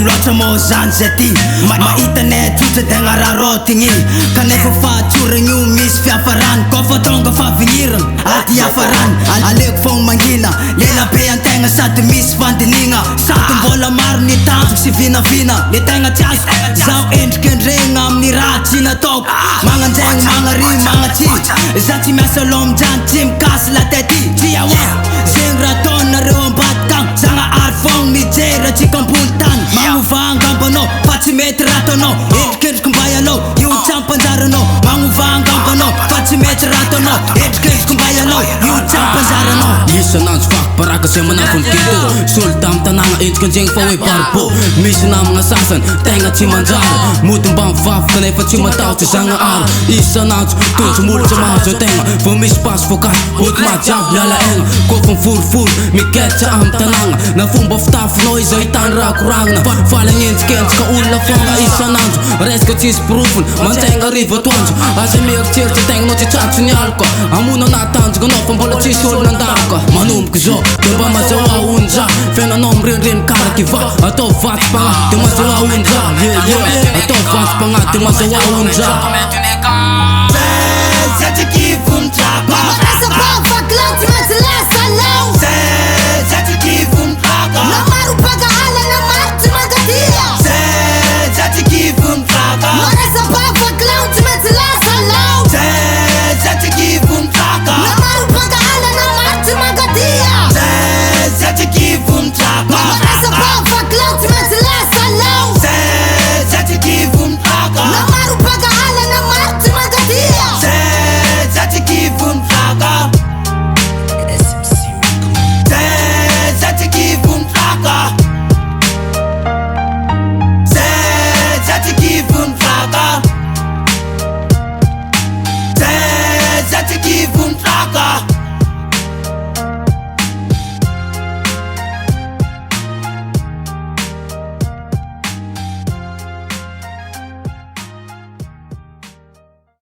loatra moa zany zay ty Mahita tsotra dia agnararotigny Kanefa fahatsoragny io misy fiafarany Kofa tonga fahavignirana aty hafarany Aleko fôgna mangina Lela be antegna sady misy fandinigna Sady mbola maro ny tanjoko sy vinavina Le tegna tiako Zaho endriky andregna amin'ny raha tsy nataoko Magnanjaigny, magnary, magnatsy Zaho tsy miasa lomdrano tsy mikasy la tety Ty awa Zegny raha taonareo ambadikagny Zagnahary fôgna mijery atsika ambony tany Magnova angambanao fa tsy mety raha ataonao Endrikendriky mba ianao io tsampanjaranao Magnova angambanao fa tsy mety raha ataonao Endrikendriky mba ianao io tsampanjaranao Isanandro vakibaraka zay manafo mikito Solo tamy tanagna endrika anjegny fa hoe baribo Misy namagna sasany tegna tsy manjary Mody mba mivavy kanefa tsy matahotsy zagnahary Isanandro tondro molotsa mahazo tegna Vao misy pasy fôkaly ody mahajiaby miala egna Kofa mivorivory miketsa amy tanagna Na fomba fitafinao izy ahitany raha koragnina Valagny enjikenjika olona fôgna isanandro Resaka tsisy pirofony manjaigna riva toandro Aza mieritseritsy tegna nao tsy tratso ny alika Amonao natanjaka anao fa mbola tsisy olona andaraka Manomboky zao de mba mazahoa onja Fiainanao mirenireny karaky va Atao vatim-pagnaty de mazahoa onja Atao vatim-pagnaty de mazahoa onja